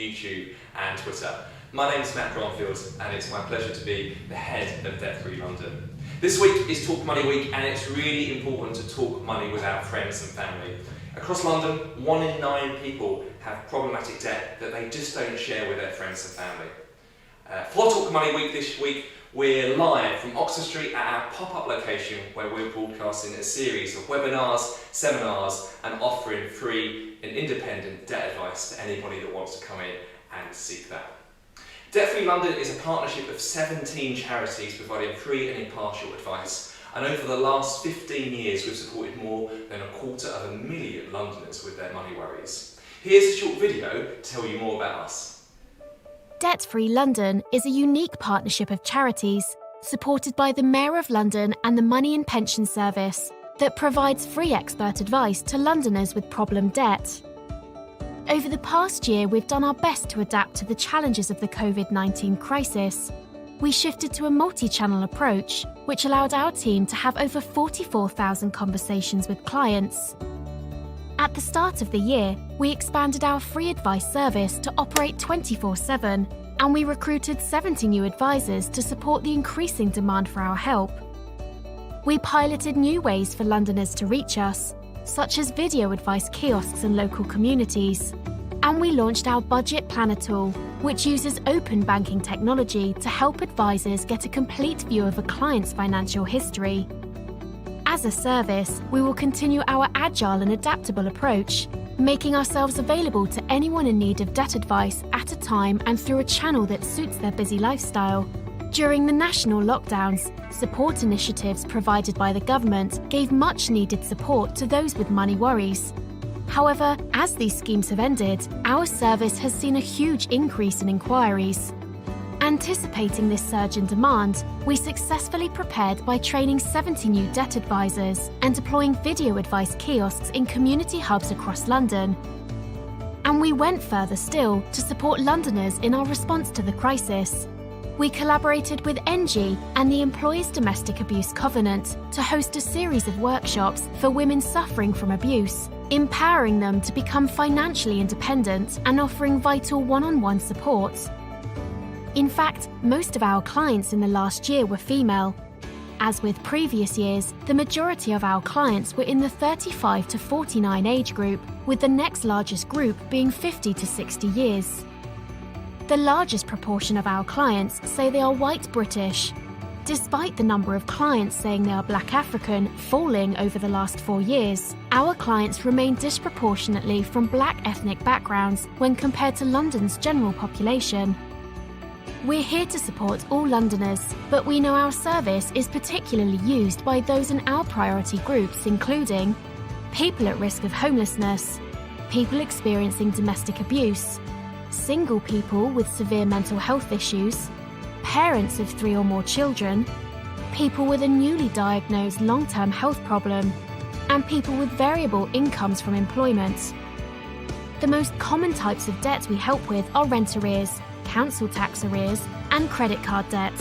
YouTube and Twitter. My name is Matt Granfield and it's my pleasure to be the head of Debt Free London. This week is Talk Money Week and it's really important to talk money with our friends and family. Across London, 1 in 9 people have problematic debt that they just don't share with their friends and family. For Talk Money Week this week, we're live from Oxford Street at our pop-up location where we're broadcasting a series of webinars, seminars and offering free and independent debt advice to anybody that wants to come in and seek that. Debt Free London is a partnership of 17 charities providing free and impartial advice. And over the last 15 years, we've supported more than 250,000 Londoners with their money worries. Here's a short video to tell you more about us. Debt Free London is a unique partnership of charities supported by the Mayor of London and the Money and Pension Service that provides free expert advice to Londoners with problem debt. Over the past year, we've done our best to adapt to the challenges of the COVID-19 crisis. We shifted to a multi-channel approach, which allowed our team to have over 44,000 conversations with clients. At the start of the year, we expanded our free advice service to operate 24/7, and we recruited 70 new advisors to support the increasing demand for our help. We piloted new ways for Londoners to reach us, such as video advice kiosks in local communities. And we launched our Budget Planner tool, which uses open banking technology to help advisors get a complete view of a client's financial history. As a service, we will continue our agile and adaptable approach, making ourselves available to anyone in need of debt advice at a time and through a channel that suits their busy lifestyle. During the national lockdowns, support initiatives provided by the government gave much-needed support to those with money worries. However, as these schemes have ended, our service has seen a huge increase in inquiries. Anticipating this surge in demand, we successfully prepared by training 70 new debt advisors and deploying video advice kiosks in community hubs across London. And we went further still to support Londoners in our response to the crisis. We collaborated with ENGIE and the Employers Domestic Abuse Covenant to host a series of workshops for women suffering from abuse, empowering them to become financially independent and offering vital one-on-one support. In fact, most of our clients in the last year were female. As with previous years, the majority of our clients were in the 35 to 49 age group, with the next largest group being 50 to 60 years. The largest proportion of our clients say they are white British. Despite the number of clients saying they are Black African falling over the last 4 years, our clients remain disproportionately from Black ethnic backgrounds when compared to London's general population. We're here to support all Londoners, but we know our service is particularly used by those in our priority groups, including people at risk of homelessness, people experiencing domestic abuse, single people with severe mental health issues, parents of 3 or more children, people with a newly diagnosed long-term health problem, and people with variable incomes from employment. The most common types of debt we help with are rent arrears, council tax arrears, and credit card debt.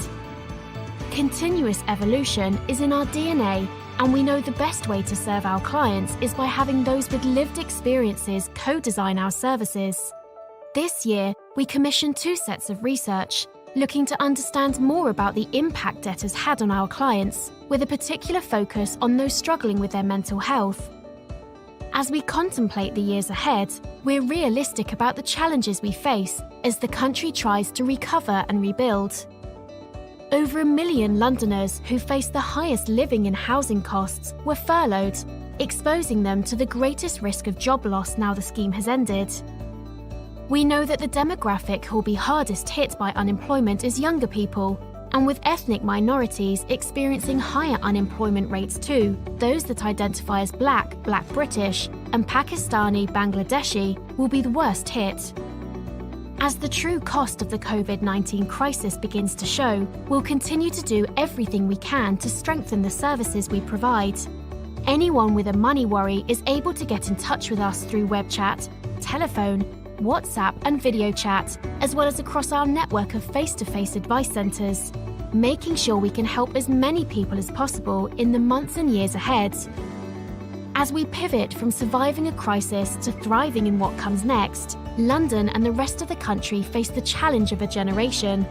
Continuous evolution is in our DNA, and we know the best way to serve our clients is by having those with lived experiences co-design our services. This year, we commissioned 2 sets of research, looking to understand more about the impact debt has had on our clients, with a particular focus on those struggling with their mental health. As we contemplate the years ahead, we're realistic about the challenges we face as the country tries to recover and rebuild. Over 1 million Londoners who face the highest living and housing costs were furloughed, exposing them to the greatest risk of job loss now the scheme has ended. We know that the demographic who will be hardest hit by unemployment is younger people, and with ethnic minorities experiencing higher unemployment rates too, those that identify as Black British, and Pakistani, Bangladeshi will be the worst hit. As the true cost of the COVID-19 crisis begins to show, we'll continue to do everything we can to strengthen the services we provide. Anyone with a money worry is able to get in touch with us through web chat, telephone, WhatsApp and video chat, as well as across our network of face-to-face advice centres, making sure we can help as many people as possible in the months and years ahead. As we pivot from surviving a crisis to thriving in what comes next, London and the rest of the country face the challenge of a generation.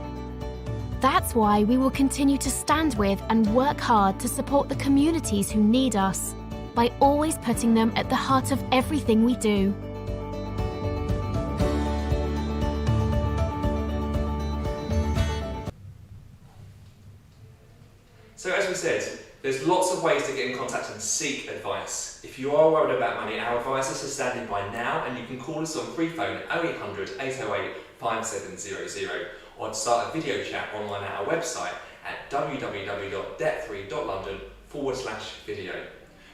That's why we will continue to stand with and work hard to support the communities who need us, by always putting them at the heart of everything we do. So as we said, there's lots of ways to get in contact and seek advice. If you are worried about money, our advisors are standing by now, and you can call us on free phone at 0800 808 5700, or to start a video chat online at our website at www.debtfree.london/video.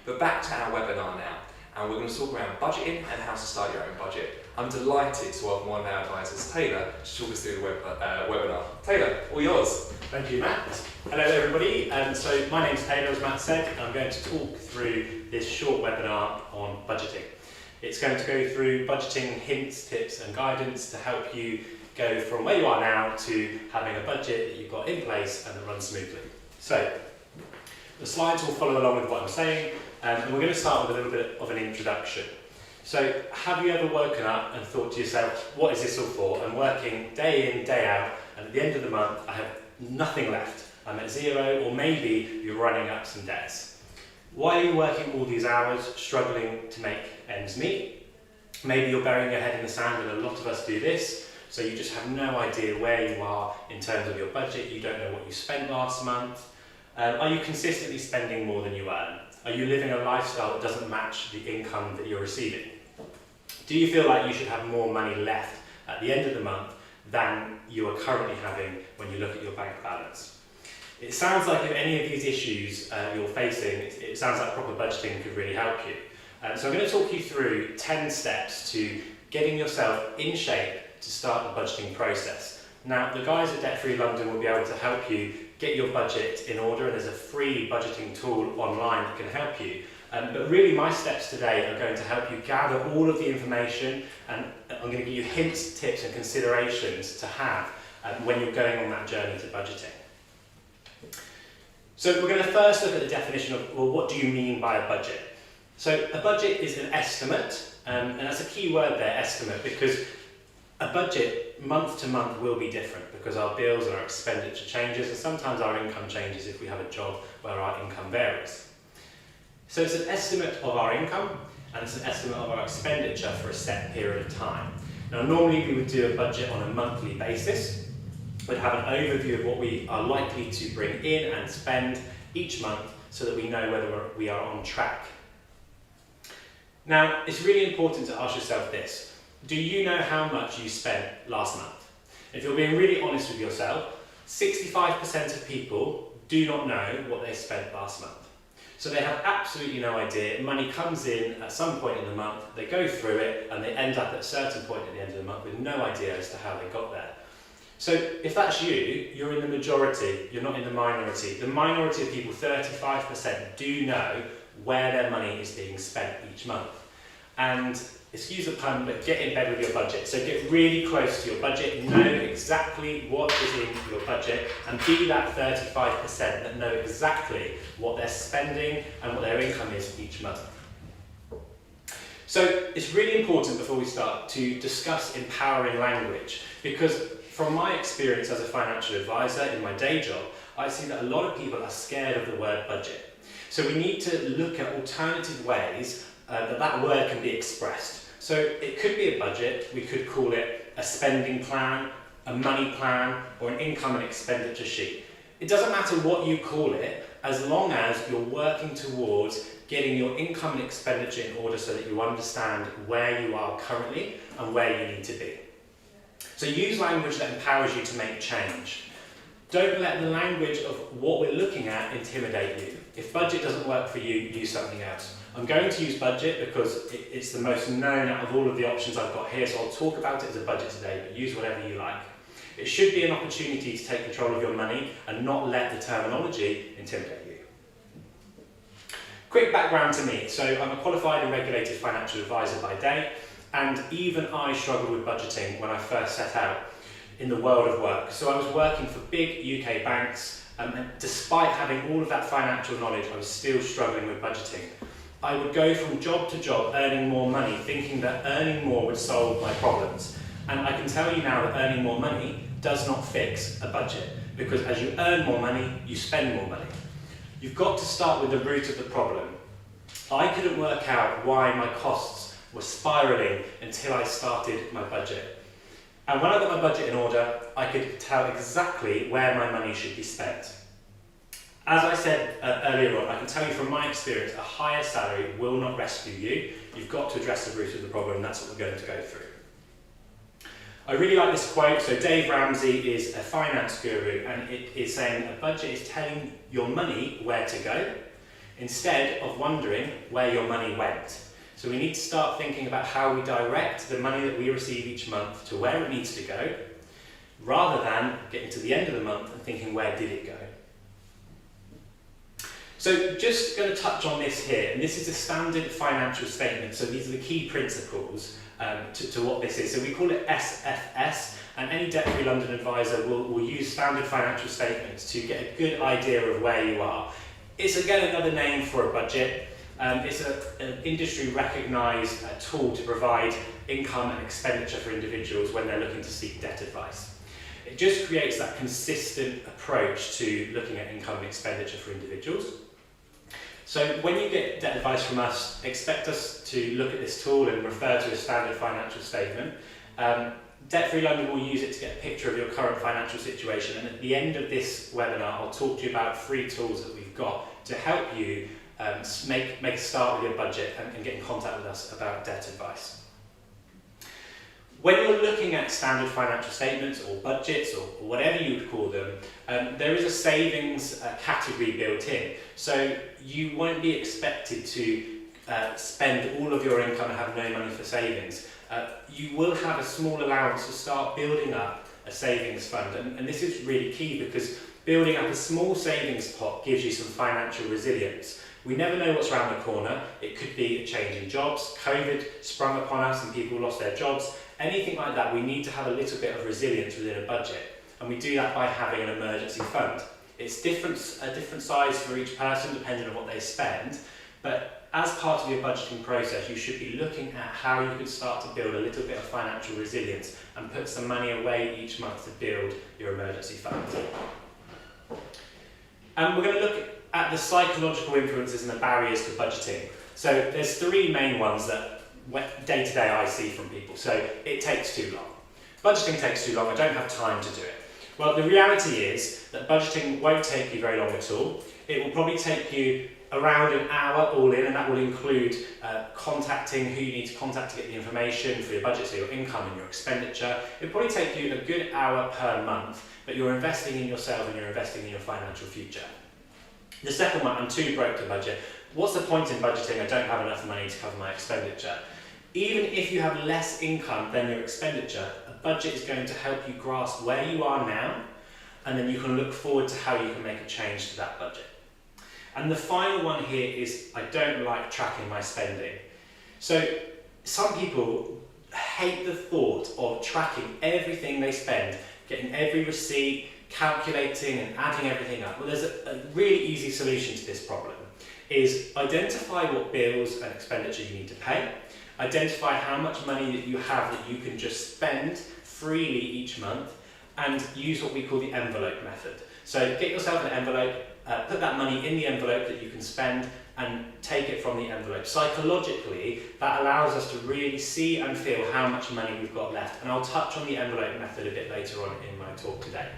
But back to our webinar now, and we're going to talk around budgeting and how to start your own budget. I'm delighted to welcome one of our advisors, Taylor, to talk us through the webinar. Taylor, all yours. Thank you, Matt. Hello everybody. So my name's Taylor, as Matt said, and I'm going to talk through this short webinar on budgeting. It's going to go through budgeting hints, tips and guidance to help you go from where you are now to having a budget that you've got in place and that runs smoothly. So the slides will follow along with what I'm saying, and we're going to start with a little bit of an introduction. So have you ever woken up and thought to yourself, what is this all for? I'm working day in, day out, and at the end of the month I have nothing left. I'm at zero, or maybe you're running up some debts. Why are you working all these hours, struggling to make ends meet? Maybe you're burying your head in the sand, and a lot of us do this, so you just have no idea where you are in terms of your budget. You don't know what you spent last month. Are you consistently spending more than you earn? Are you living a lifestyle that doesn't match the income that you're receiving? Do you feel like you should have more money left at the end of the month than you are currently having when you look at your bank balance? It sounds like if any of these issues you're facing, it sounds like proper budgeting could really help you. So I'm going to talk you through 10 steps to getting yourself in shape to start the budgeting process. Now, the guys at Debt Free London will be able to help you get your budget in order, and there's a free budgeting tool online that can help you. But really my steps today are going to help you gather all of the information, and I'm going to give you hints, tips and considerations to have when you're going on that journey to budgeting. So we're going to first look at the definition of, well, what do you mean by a budget? So a budget is an estimate, and that's a key word there, estimate, because a budget month to month will be different because our bills and our expenditure changes, and sometimes our income changes if we have a job where our income varies. So it's an estimate of our income, and it's an estimate of our expenditure for a set period of time. Now normally we would do a budget on a monthly basis. We'd have an overview of what we are likely to bring in and spend each month so that we know whether we are on track. Now it's really important to ask yourself this. Do you know how much you spent last month? If you're being really honest with yourself, 65% of people do not know what they spent last month. So they have absolutely no idea. Money comes in at some point in the month, they go through it, and they end up at a certain point at the end of the month with no idea as to how they got there. So if that's you, you're in the majority, you're not in the minority. The minority of people, 35%, do know where their money is being spent each month. And excuse the pun, but get in bed with your budget. So get really close to your budget, know exactly what is in your budget, and be that 35% that know exactly what they're spending and what their income is each month. So it's really important before we start to discuss empowering language, because from my experience as a financial advisor in my day job, I see that a lot of people are scared of the word budget. So we need to look at alternative ways that word can be expressed. So it could be a budget, we could call it a spending plan, a money plan, or an income and expenditure sheet. It doesn't matter what you call it, as long as you're working towards getting your income and expenditure in order so that you understand where you are currently and where you need to be. So use language that empowers you to make change. Don't let the language of what we're looking at intimidate you. If budget doesn't work for you, use something else. I'm going to use budget because it's the most known out of all of the options I've got here, so I'll talk about it as a budget today, but use whatever you like. It should be an opportunity to take control of your money and not let the terminology intimidate you. Quick background to me. So I'm a qualified and regulated financial advisor by day, and even I struggled with budgeting when I first set out in the world of work. So I was working for big UK banks, and despite having all of that financial knowledge, I was still struggling with budgeting. I would go from job to job earning more money, thinking that earning more would solve my problems. And I can tell you now that earning more money does not fix a budget, because as you earn more money, you spend more money. You've got to start with the root of the problem. I couldn't work out why my costs were spiralling until I started my budget. And when I got my budget in order, I could tell exactly where my money should be spent. As I said earlier on, I can tell you from my experience, a higher salary will not rescue you. You've got to address the root of the problem, and that's what we're going to go through. I really like this quote. So Dave Ramsey is a finance guru, and it is saying a budget is telling your money where to go instead of wondering where your money went. So we need to start thinking about how we direct the money that we receive each month to where it needs to go, rather than getting to the end of the month and thinking, where did it go? So just going to touch on this here, and this is a standard financial statement. So these are the key principles to what this is. So we call it SFS, and any debt-free London advisor will use standard financial statements to get a good idea of where you are. It's again another name for a budget. It's an industry recognised tool to provide income and expenditure for individuals when they're looking to seek debt advice. It just creates that consistent approach to looking at income and expenditure for individuals. So when you get debt advice from us, expect us to look at this tool and refer to a standard financial statement. Debt-Free London will use it to get a picture of your current financial situation, and at the end of this webinar I'll talk to you about 3 tools that we've got to help you make a start with your budget and get in contact with us about debt advice. When you're looking at standard financial statements or budgets or whatever you would call them, there is a savings category built in. So you won't be expected to spend all of your income and have no money for savings. You will have a small allowance to start building up a savings fund, and this is really key because building up a small savings pot gives you some financial resilience. We never know what's around the corner. It could be a change in jobs, COVID sprung upon us and people lost their jobs. Anything like that, we need to have a little bit of resilience within a budget, and we do that by having an emergency fund. It's a different size for each person depending on what they spend, but as part of your budgeting process, you should be looking at how you can start to build a little bit of financial resilience and put some money away each month to build your emergency fund. And we're going to look at the psychological influences and the barriers to budgeting. So there's 3 main ones that day to day I see from people. So it takes too long. Budgeting takes too long, I don't have time to do it. Well, the reality is that budgeting won't take you very long at all. It will probably take you around an hour all in, and that will include contacting who you need to contact to get the information for your budget, so your income and your expenditure. It'll probably take you a good hour per month, but you're investing in yourself and you're investing in your financial future. The second one, I'm too broke to budget. What's the point in budgeting? I don't have enough money to cover my expenditure. Even if you have less income than your expenditure, a budget is going to help you grasp where you are now, and then you can look forward to how you can make a change to that budget. And the final one here is I don't like tracking my spending. So some people hate the thought of tracking everything they spend, getting every receipt, calculating and adding everything up. Well, there's a really easy solution to this problem, is identify what bills and expenditure you need to pay, identify how much money that you have that you can just spend freely each month, and use what we call the envelope method. So get yourself an envelope, put that money in the envelope that you can spend, and take it from the envelope. Psychologically, that allows us to really see and feel how much money we've got left, and I'll touch on the envelope method a bit later on in my talk today.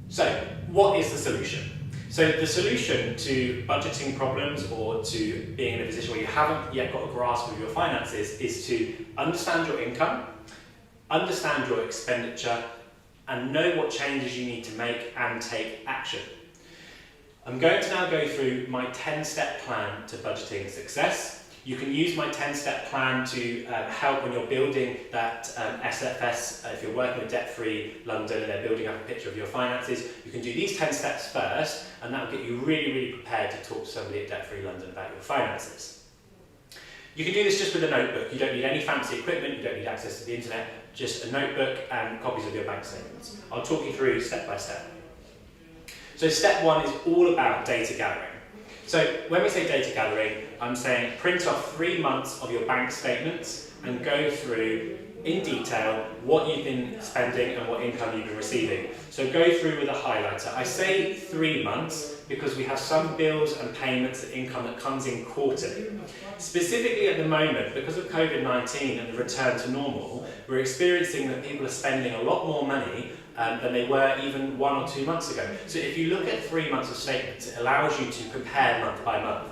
So, what is the solution? So the solution to budgeting problems, or to being in a position where you haven't yet got a grasp of your finances, is to understand your income, understand your expenditure, and know what changes you need to make and take action. I'm going to now go through my 10-step plan to budgeting success. You can use my 10-step plan to help when you're building that SFS, if you're working with Debt-Free London and they're building up a picture of your finances. You can do these 10 steps first, and that will get you really, really prepared to talk to somebody at Debt-Free London about your finances. You can do this just with a notebook. You don't need any fancy equipment, you don't need access to the internet, just a notebook and copies of your bank statements. I'll talk you through step by step. So step 1 is all about data gathering. So when we say data gathering, I'm saying print off 3 months of your bank statements and go through in detail what you've been spending and what income you've been receiving. So go through with a highlighter. I say 3 months because we have some bills and payments and income that comes in quarterly. Specifically at the moment, because of COVID-19 and the return to normal, we're experiencing that people are spending a lot more money than they were even 1 or 2 months ago. So if you look at 3 months of statements, it allows you to compare month by month.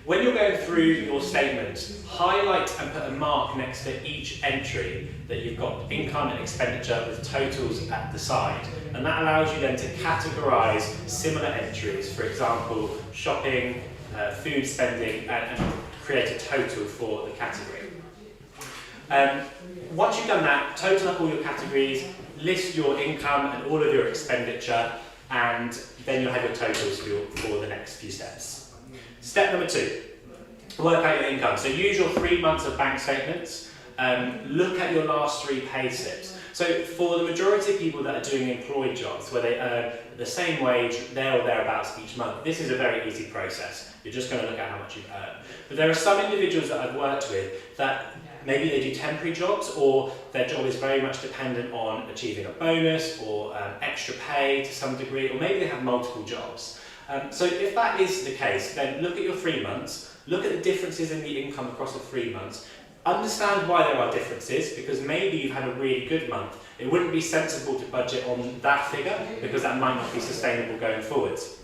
When you're going through your statements, highlight and put a mark next to each entry that you've got income and expenditure with totals at the side. And that allows you then to categorise similar entries, for example, shopping, food spending, and create a total for the category. Once you've done that, total up all your categories, list your income and all of your expenditure, and then you'll have your totals for the next few steps. Step number 2, work out your income. So use your 3 months of bank statements, look at your last 3 pay slips. So for the majority of people that are doing employed jobs where they earn the same wage there or thereabouts each month, this is a very easy process. You're just going to look at how much you've earned. But there are some individuals that I've worked with that maybe they do temporary jobs, or their job is very much dependent on achieving a bonus or extra pay to some degree, or maybe they have multiple jobs. So if that is the case, then look at your 3 months, look at the differences in the income across the 3 months, understand why there are differences, because maybe you've had a really good month. It wouldn't be sensible to budget on that figure because that might not be sustainable going forwards.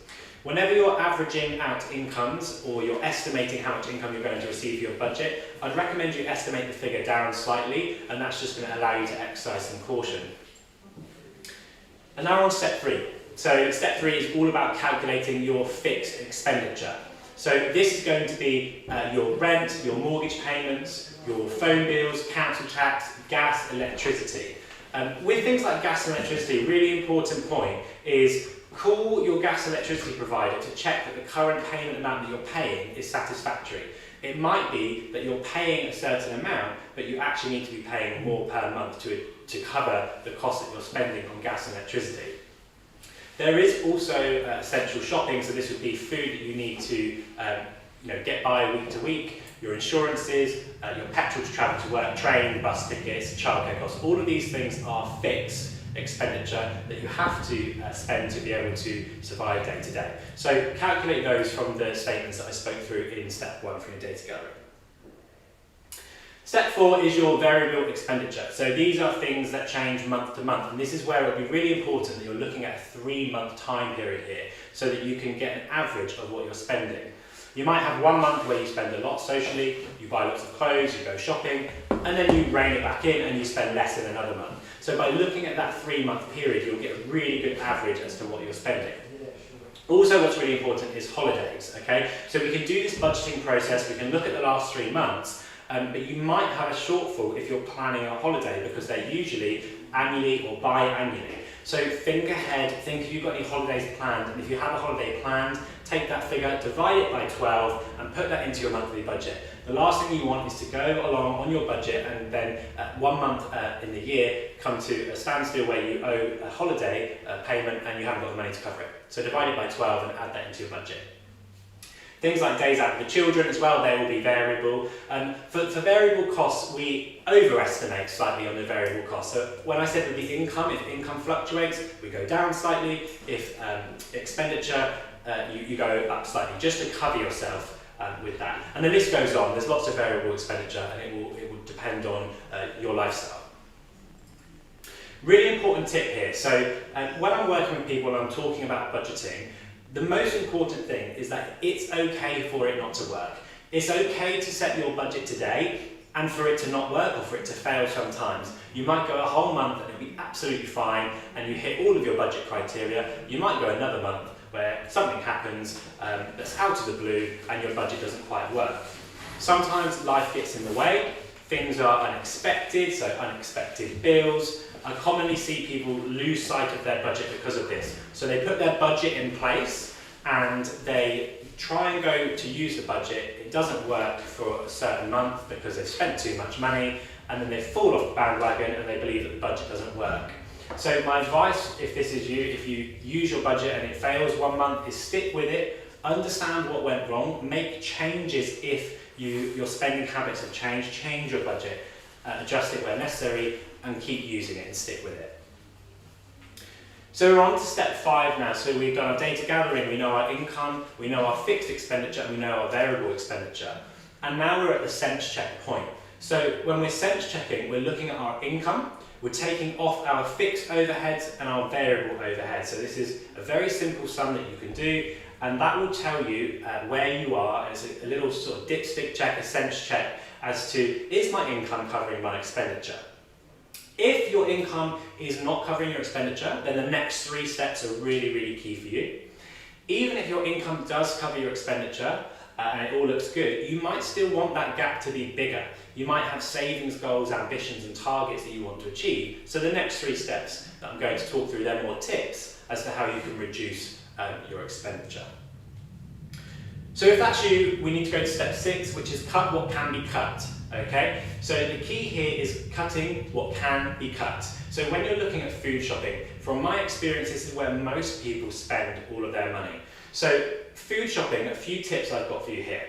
Whenever you're averaging out incomes or you're estimating how much income you're going to receive for your budget, I'd recommend you estimate the figure down slightly, and that's just going to allow you to exercise some caution. And now we're on step 3. So step 3 is all about calculating your fixed expenditure. So this is going to be your rent, your mortgage payments, your phone bills, council tax, gas, electricity. With things like gas and electricity, a really important point is call your gas and electricity provider to check that the current payment amount that you're paying is satisfactory. It might be that you're paying a certain amount, but you actually need to be paying more per month to cover the cost that you're spending on gas and electricity. There is also essential shopping, so this would be food that you need to get by week to week, your insurances, your petrol to travel to work, train, bus tickets, childcare costs. All of these things are fixed expenditure that you have to spend to be able to survive day to day. So calculate those from the statements that I spoke through in step 1 for your data gathering. Step 4 is your variable expenditure. So these are things that change month to month, and this is where it will be really important that you're looking at a 3-month time period here so that you can get an average of what you're spending. You might have 1 month where you spend a lot socially, you buy lots of clothes, you go shopping, and then you rein it back in and you spend less in another month. So by looking at that 3-month period, you'll get a really good average as to what you're spending. Also, what's really important is holidays, okay? So we can do this budgeting process, we can look at the last 3 months, but you might have a shortfall if you're planning a holiday because they're usually annually or biannually. So think ahead, think if you've got any holidays planned, and if you have a holiday planned, take that figure, divide it by 12 and put that into your monthly budget. The last thing you want is to go along on your budget and then 1 month in the year come to a standstill where you owe a holiday payment and you haven't got the money to cover it. So divide it by 12 and add that into your budget. Things like days out with the children as well, they will be variable. For variable costs, we overestimate slightly on the variable costs. So when I said with the income, if income fluctuates, we go down slightly. If expenditure, you go up slightly, just to cover yourself with that. And the list goes on. There's lots of variable expenditure, and it will depend on your lifestyle. Really important tip here. So when I'm working with people and I'm talking about budgeting, the most important thing is that it's okay for it not to work. It's okay to set your budget today and for it to not work or for it to fail sometimes. You might go a whole month and it'll be absolutely fine and you hit all of your budget criteria. You might go another month where something happens that's out of the blue and your budget doesn't quite work. Sometimes life gets in the way, things are unexpected, so unexpected bills. I commonly see people lose sight of their budget because of this. So they put their budget in place and they try and go to use the budget. It doesn't work for a certain month because they've spent too much money, and then they fall off the bandwagon and they believe that the budget doesn't work. So my advice, if this is you, if you use your budget and it fails 1 month, is stick with it understand what went wrong, make changes if your spending habits have changed, change your budget, adjust it where necessary, and keep using it and stick with it. So we're on to step 5 now. So we've done our data gathering, we know our income, we know our fixed expenditure, and we know our variable expenditure. And now we're at the sense check point. So when we're sense checking, we're looking at our income, we're taking off our fixed overheads and our variable overheads. So this is a very simple sum that you can do, and that will tell you where you are as a little sort of dipstick check, a sense check, as to, is my income covering my expenditure? If your income is not covering your expenditure, then the next 3 steps are really, really key for you. Even if your income does cover your expenditure and it all looks good, you might still want that gap to be bigger. You might have savings goals, ambitions and targets that you want to achieve. So the next 3 steps that I'm going to talk through, they're more tips as to how you can reduce your expenditure. So if that's you, we need to go to step 6, which is cut what can be cut. Okay, so the key here is cutting what can be cut. So when you're looking at food shopping, from my experience, this is where most people spend all of their money. So food shopping, a few tips I've got for you here.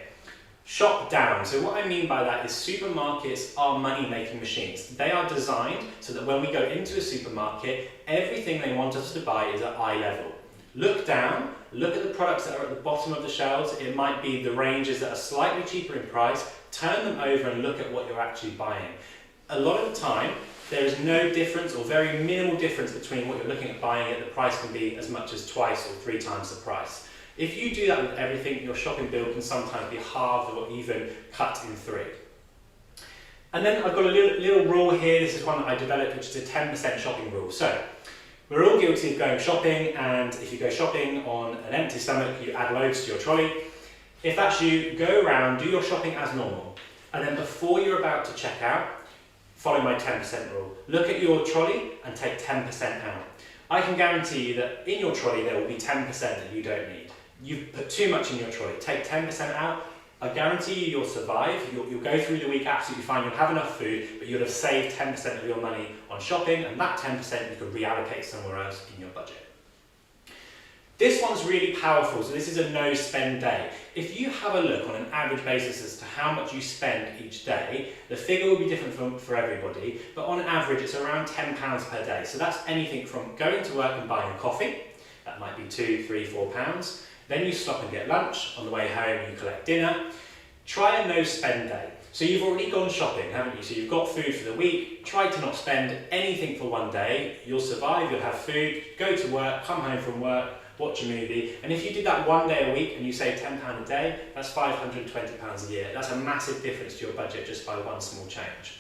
Shop down. So what I mean by that is supermarkets are money-making machines. They are designed so that when we go into a supermarket, everything they want us to buy is at eye level. Look down, look at the products that are at the bottom of the shelves. It might be the ranges that are slightly cheaper in price. Turn them over and look at what you're actually buying. A lot of the time, there is no difference or very minimal difference between what you're looking at buying at. The price can be as much as 2 or 3 times the price. If you do that with everything, your shopping bill can sometimes be halved or even cut in 3. And then I've got a little rule here. This is one that I developed, which is a 10% shopping rule. So we're all guilty of going shopping, and if you go shopping on an empty stomach, you add loads to your trolley. If that's you, go around, do your shopping as normal, and then before you're about to check out, follow my 10% rule. Look at your trolley and take 10% out. I can guarantee you that in your trolley there will be 10% that you don't need. You've put too much in your trolley. Take 10% out. I guarantee you you'll survive. You'll go through the week absolutely fine. You'll have enough food, but you'll have saved 10% of your money on shopping, and that 10% you could reallocate somewhere else in your budget. This one's really powerful, so this is a no spend day. If you have a look on an average basis as to how much you spend each day, the figure will be different for everybody, but on average it's around £10 per day. So that's anything from going to work and buying a coffee, that might be £2, £3, £4. Then you stop and get lunch, on the way home you collect dinner. Try a no spend day. So you've already gone shopping, haven't you? So you've got food for the week. Try to not spend anything for one day. You'll survive, you'll have food, go to work, come home from work, watch a movie, and if you did that one day a week and you save £10 a day, that's £520 a year. That's a massive difference to your budget just by one small change.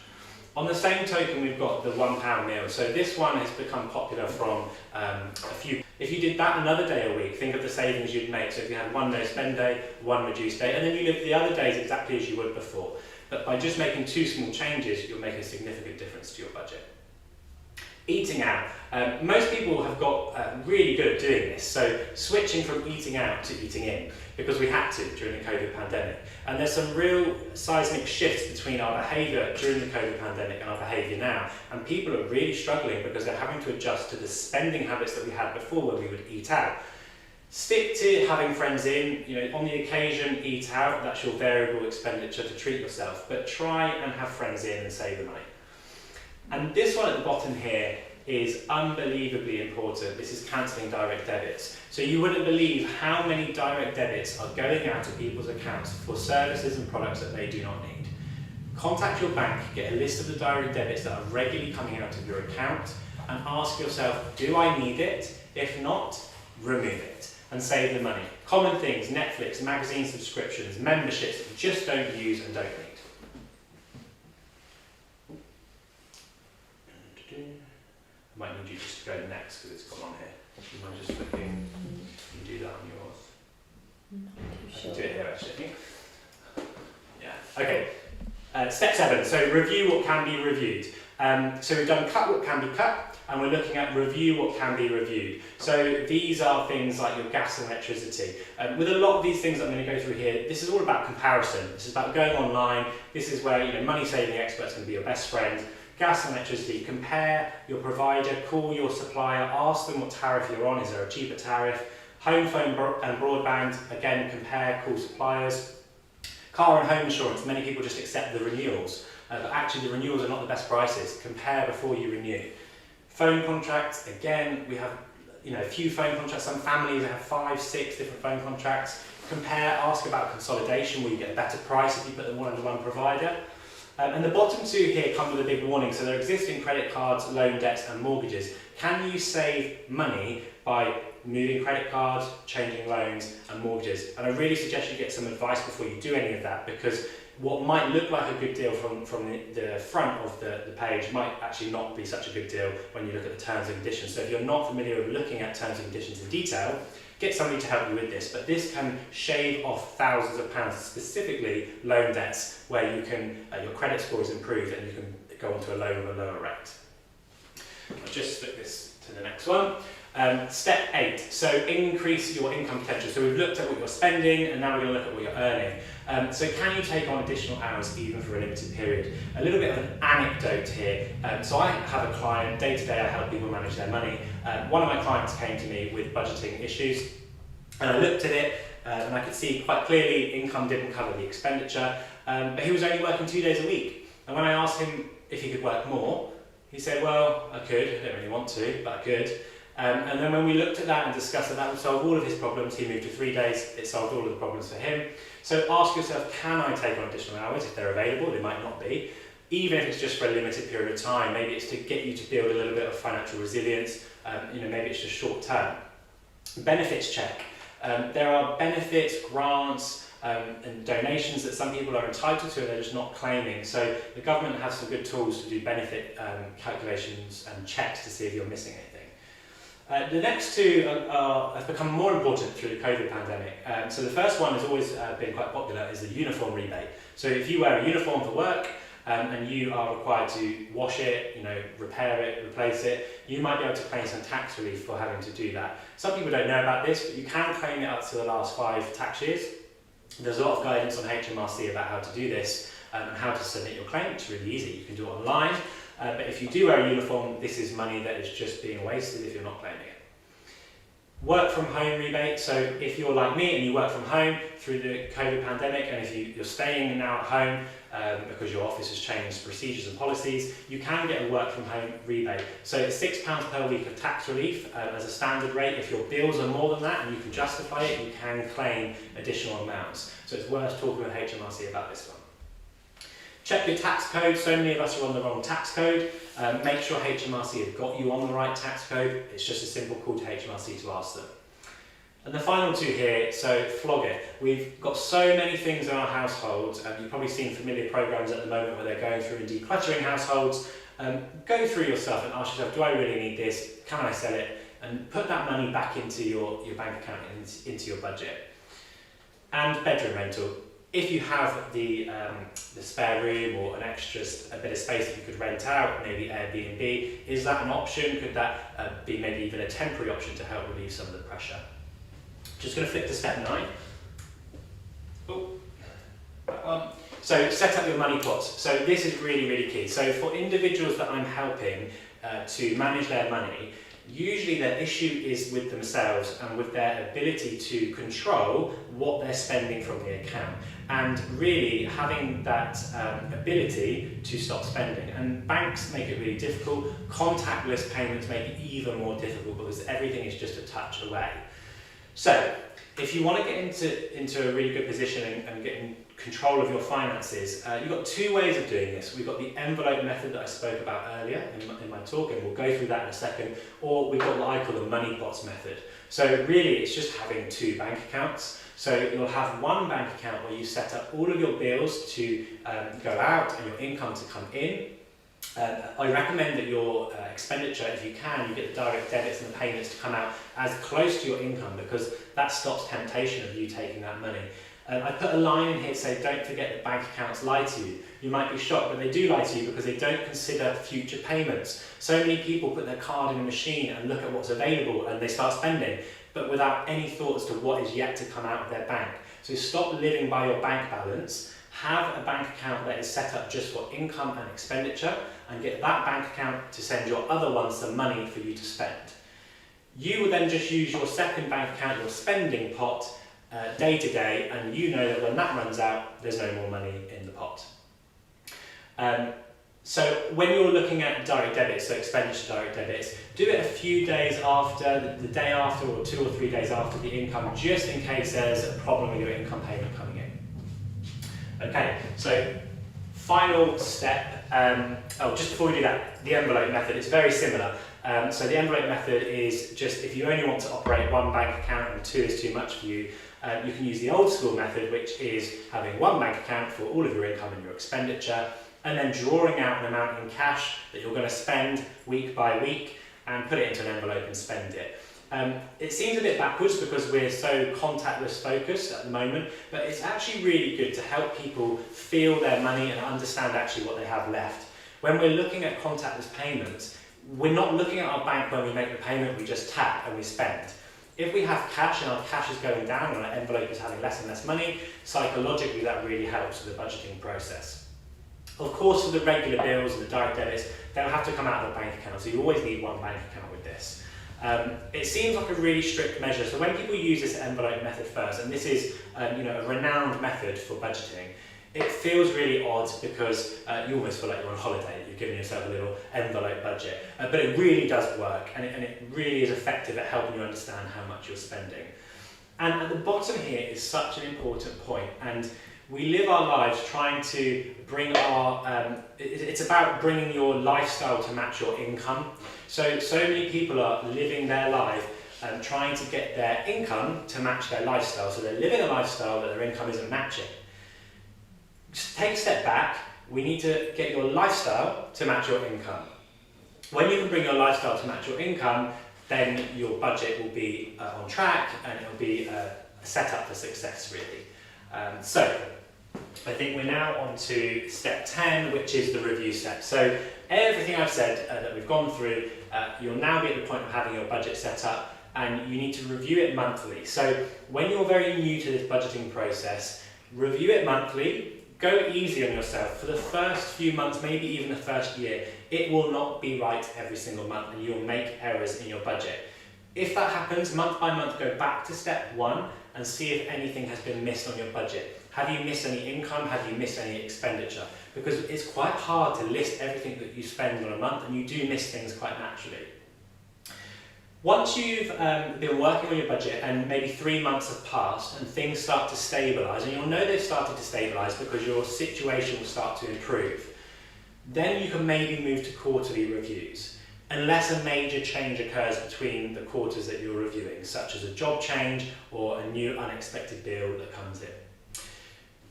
On the same token, we've got the £1 meal. So this one has become popular from a few. If you did that another day a week, think of the savings you'd make. So if you had one no spend day, one reduced day, and then you lived the other days exactly as you would before. But by just making 2 small changes, you'll make a significant difference to your budget. Eating out. Most people have got really good at doing this, so switching from eating out to eating in, because we had to during the COVID pandemic. And there's some real seismic shifts between our behaviour during the COVID pandemic and our behaviour now, and people are really struggling because they're having to adjust to the spending habits that we had before when we would eat out. Stick to having friends in, on the occasion eat out, that's your variable expenditure to treat yourself, but try and have friends in and save the money. And this one at the bottom here is unbelievably important. This is cancelling direct debits. So you wouldn't believe how many direct debits are going out of people's accounts for services and products that they do not need. Contact your bank, get a list of the direct debits that are regularly coming out of your account, and ask yourself, do I need it? If not, remove it and save the money. Common things, Netflix, magazine subscriptions, memberships that you just don't use and don't need. I might need you just to go next because it's gone on here. You mind just flipping? You can do that on yours. I can do it here actually. Yeah. Okay. Step 7. So review what can be reviewed. So we've done cut what can be cut, and we're looking at review what can be reviewed. So these are things like your gas and electricity. With a lot of these things I'm going to go through here, this is all about comparison. This is about going online. This is where money saving experts can be your best friend. Gas and electricity, compare your provider, call your supplier, ask them what tariff you're on, is there a cheaper tariff, Home phone and broadband, again, compare, call suppliers. Car and home insurance, many people just accept the renewals, but actually the renewals are not the best prices. Compare before you renew. Phone contracts, again, we have a few phone contracts. Some families have 5, 6 different phone contracts. Compare, ask about consolidation, where you get a better price if you put them all under one provider. And the bottom two here come with a big warning. So they're existing credit cards, loan debts and mortgages. Can you save money by moving credit cards, changing loans and mortgages? And I really suggest you get some advice before you do any of that, because what might look like a good deal from the front of the page might actually not be such a good deal when you look at the terms and conditions. So if you're not familiar with looking at terms and conditions in detail, get somebody to help you with this. But this can shave off thousands of pounds, specifically loan debts, where you can your credit score is improved and you can go onto a loan with a lower rate. I'll just flip this to the next one. Step 8, so increase your income potential. So we've looked at what you're spending and now we're going to look at what you're earning. So can you take on additional hours even for a limited period? A little bit of an anecdote here. So I have a client, day to day I help people manage their money. One of my clients came to me with budgeting issues and I looked at it and I could see quite clearly income didn't cover the expenditure, but he was only working 2 days a week. And when I asked him if he could work more, he said, well, I could, I don't really want to, but I could. And then when we looked at that and discussed that would solve all of his problems, he moved to 3 days, it solved all of the problems for him. So ask yourself, can I take on additional hours if they're available? They might not be. Even if it's just for a limited period of time, maybe it's to get you to build a little bit of financial resilience, maybe it's just short term. Benefits check. There are benefits, grants, and donations that some people are entitled to and they're just not claiming. So the government has some good tools to do benefit calculations and checks to see if you're missing anything. The next two have become more important through the COVID pandemic. So the first one has always been quite popular, is the uniform rebate. So if you wear a uniform for work and you are required to wash it, repair it, replace it, you might be able to claim some tax relief for having to do that. Some people don't know about this, but you can claim it up to the last 5 tax years. There's a lot of guidance on HMRC about how to do this and how to submit your claim. It's really easy. You can do it online. But if you do wear a uniform, this is money that is just being wasted if you're not claiming it. Work from home rebate. So if you're like me and you work from home through the COVID pandemic, and if you're staying now at home because your office has changed procedures and policies, you can get a work from home rebate. So it's £6 per week of tax relief as a standard rate. If your bills are more than that and you can justify it, you can claim additional amounts. So it's worth talking with HMRC about this one. Check your tax code. So many of us are on the wrong tax code. Make sure HMRC have got you on the right tax code. It's just a simple call to HMRC to ask them. And the final two here, so flog it. We've got so many things in our households, and you've probably seen familiar programs at the moment where they're going through and decluttering households. Go through yourself and ask yourself, do I really need this? Can I sell it? And put that money back into your bank account and into your budget. And bedroom rental. If you have the spare room or a bit of space that you could rent out, maybe Airbnb, is that an option? Could that be maybe even a temporary option to help relieve some of the pressure? Just going to flip to step 9. Oh, that one. So set up your money pots. So this is really, really key. So for individuals that I'm helping to manage their money, usually their issue is with themselves and with their ability to control what they're spending from the account, and really having that ability to stop spending. And banks make it really difficult. Contactless payments make it even more difficult because everything is just a touch away. So if you want to get into a really good position and get in control of your finances, you've got 2 ways of doing this. We've got the envelope method that I spoke about earlier in my talk, and we'll go through that in a second, or we've got what I call the money pots method. So really it's just having 2 bank accounts. So you'll have one bank account where you set up all of your bills to go out and your income to come in. I recommend that your expenditure, if you can, you get the direct debits and the payments to come out as close to your income, because that stops temptation of you taking that money. I put a line in here to say, don't forget that bank accounts lie to you. You might be shocked, but they do lie to you because they don't consider future payments. So many people put their card in a machine and look at what's available and they start spending, but without any thought as to what is yet to come out of their bank. So stop living by your bank balance. Have a bank account that is set up just for income and expenditure, and get that bank account to send your other ones some money for you to spend. You will then just use your second bank account, your spending pot, day to day, and you know that when that runs out, there's no more money in the pot. So when you're looking at direct debits, so expenditure direct debits, do it a few days after, the day after or 2 or 3 days after the income, just in case there's a problem with your income payment coming in. Okay, so final step, just before we do that, the envelope method is very similar. So the envelope method is just if you only want to operate one bank account and 2 is too much for you, you can use the old school method, which is having one bank account for all of your income and your expenditure, and then drawing out an amount in cash that you're going to spend week by week and put it into an envelope and spend it. It seems a bit backwards because we're so contactless focused at the moment, but it's actually really good to help people feel their money and understand actually what they have left. When we're looking at contactless payments, we're not looking at our bank when we make the payment, we just tap and we spend. If we have cash and our cash is going down and our envelope is having less and less money, psychologically that really helps with the budgeting process. Of course, for the regular bills and the direct debits, they'll have to come out of the bank account, so you always need one bank account with this. It seems like a really strict measure, so when people use this envelope method first, and this is a renowned method for budgeting, it feels really odd because you almost feel like you're on holiday, you're giving yourself a little envelope budget, but it really does work, and it really is effective at helping you understand how much you're spending. And at the bottom here is such an important point, and we live our lives trying to bring our, it's about bringing your lifestyle to match your income. So many people are living their life trying to get their income to match their lifestyle. So they're living a lifestyle that their income isn't matching. Just take a step back. We need to get your lifestyle to match your income. When you can bring your lifestyle to match your income, then your budget will be on track and it will be set up for success, really. So I think we're now on to step 10, which is the review step. So everything I've said that we've gone through, you'll now be at the point of having your budget set up, and you need to review it monthly. So when you're very new to this budgeting process, review it monthly. Go easy on yourself for the first few months, maybe even the first year. It will not be right every single month and you'll make errors in your budget. If that happens, month by month, go back to step 1 and see if anything has been missed on your budget. Have you missed any income? Have you missed any expenditure? Because it's quite hard to list everything that you spend on a month, and you do miss things quite naturally. Once you've been working on your budget and maybe 3 months have passed and things start to stabilise, and you'll know they've started to stabilise because your situation will start to improve, then you can maybe move to quarterly reviews, unless a major change occurs between the quarters that you're reviewing, such as a job change or a new unexpected bill that comes in.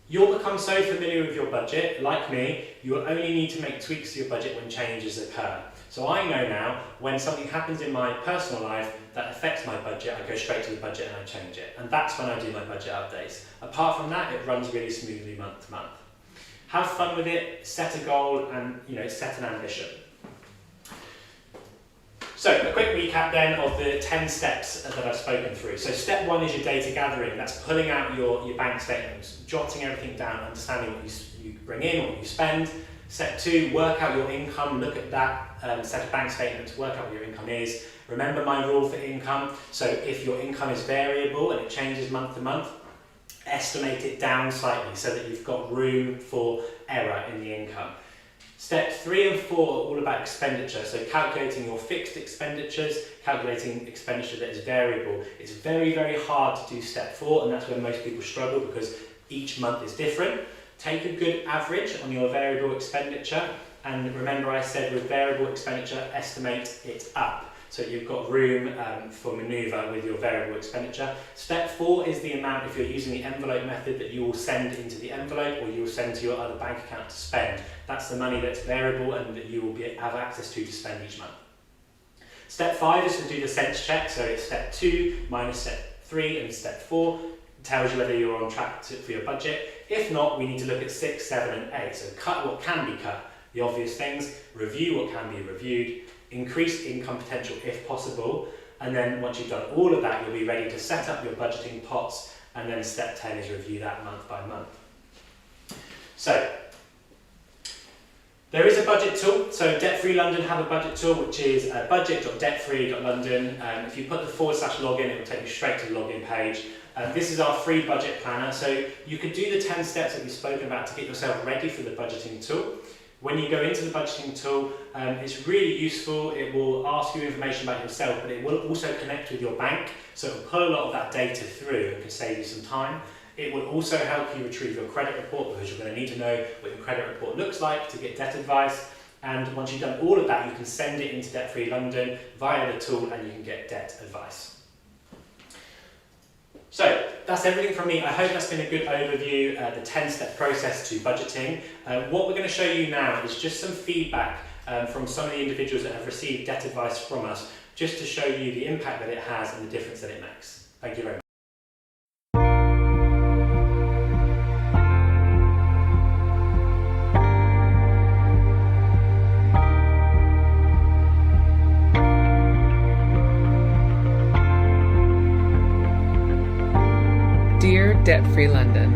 You'll become so familiar with your budget, like me, you will only need to make tweaks to your budget when changes occur. So I know now, when something happens in my personal life that affects my budget, I go straight to the budget and I change it. And that's when I do my budget updates. Apart from that, it runs really smoothly month to month. Have fun with it, set a goal, and set an ambition. So a quick recap then of the 10 steps that I've spoken through. So step 1 is your data gathering. That's pulling out your bank statements, jotting everything down, understanding what you bring in, what you spend. Step 2, work out your income, look at that set of bank statements, work out what your income is. Remember my rule for income. So if your income is variable and it changes month to month, estimate it down slightly so that you've got room for error in the income. Steps 3 and 4 are all about expenditure, so calculating your fixed expenditures, calculating expenditure that is variable. It's very, very hard to do step 4, and that's where most people struggle because each month is different. Take a good average on your variable expenditure, and remember I said with variable expenditure, estimate it up. So you've got room for manoeuvre with your variable expenditure. Step 4 is the amount, if you're using the envelope method, that you will send into the envelope or you will send to your other bank account to spend. That's the money that's variable and that you will have access to spend each month. Step 5 is to do the sense check, so it's step 2 minus step 3 and step 4. It tells you whether you're on track for your budget. If not, we need to look at 6, 7 and 8. So cut what can be cut, the obvious things, review what can be reviewed, increase income potential if possible, and then once you've done all of that, you'll be ready to set up your budgeting pots, and then step 10 is review that month by month. So, There is a budget tool, so Debt Free London have a budget tool which is budget.debtfree.london. If you put the /login, it will take you straight to the login page. This is our free budget planner, so you can do the 10 steps that we've spoken about to get yourself ready for the budgeting tool. When you go into the budgeting tool, it's really useful. It will ask you information about yourself, but it will also connect with your bank, so it will pull a lot of that data through and can save you some time. It will also help you retrieve your credit report, because you're going to need to know what your credit report looks like to get debt advice. And once you've done all of that, you can send it into Debt Free London via the tool and you can get debt advice. So that's everything from me. I hope that's been a good overview, the 10-step process to budgeting. What we're going to show you now is just some feedback from some of the individuals that have received debt advice from us, just to show you the impact that it has and the difference that it makes. Thank you very much. Dear Debt Free London.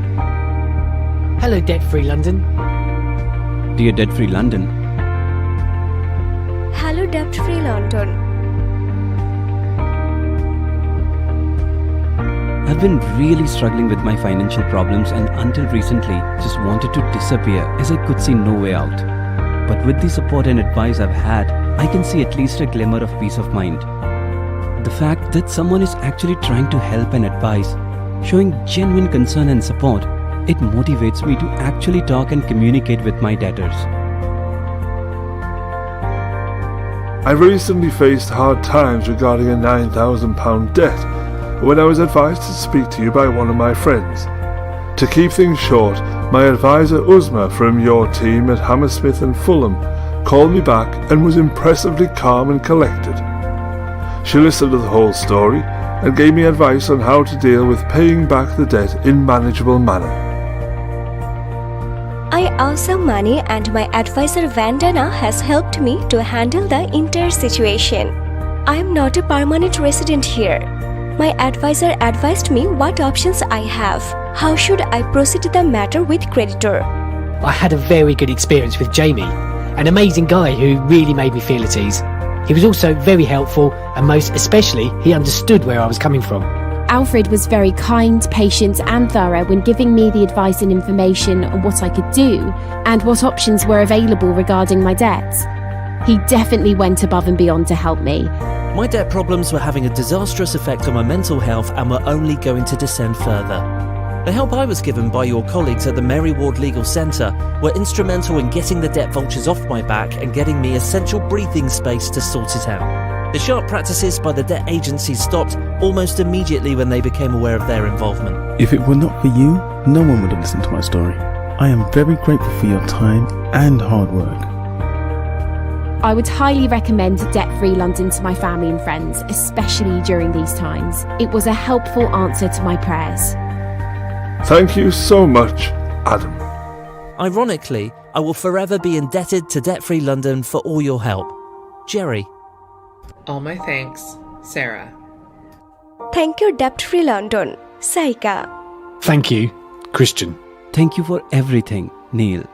Hello, Debt Free London. Dear Debt Free London. Hello, Debt Free London. I've been really struggling with my financial problems, and until recently just wanted to disappear as I could see no way out. But with the support and advice I've had, I can see at least a glimmer of peace of mind. The fact that someone is actually trying to help and advise, showing genuine concern and support, it motivates me to actually talk and communicate with my debtors. I've recently faced hard times regarding a £9,000 debt when I was advised to speak to you by one of my friends. To keep things short, my advisor Uzma from your team at Hammersmith and Fulham called me back and was impressively calm and collected. She listened to the whole story and gave me advice on how to deal with paying back the debt in manageable manner. I owe some money and my advisor Vandana has helped me to handle the entire situation. I am not a permanent resident here. My advisor advised me what options I have. How should I proceed the matter with creditor? I had a very good experience with Jamie, an amazing guy who really made me feel at ease. He was also very helpful, and most especially, he understood where I was coming from. Alfred was very kind, patient and thorough when giving me the advice and information on what I could do and what options were available regarding my debts. He definitely went above and beyond to help me. My debt problems were having a disastrous effect on my mental health and were only going to descend further. The help I was given by your colleagues at the Mary Ward Legal Centre were instrumental in getting the debt vultures off my back and getting me essential breathing space to sort it out. The sharp practices by the debt agencies stopped almost immediately when they became aware of their involvement. If it were not for you, no one would have listened to my story. I am very grateful for your time and hard work. I would highly recommend Debt Free London to my family and friends, especially during these times. It was a helpful answer to my prayers. Thank you so much, Adam. Ironically, I will forever be indebted to Debt Free London for all your help. Jerry. All my thanks, Sarah. Thank you, Debt Free London. Saika. Thank you, Christian. Thank you for everything, Neil.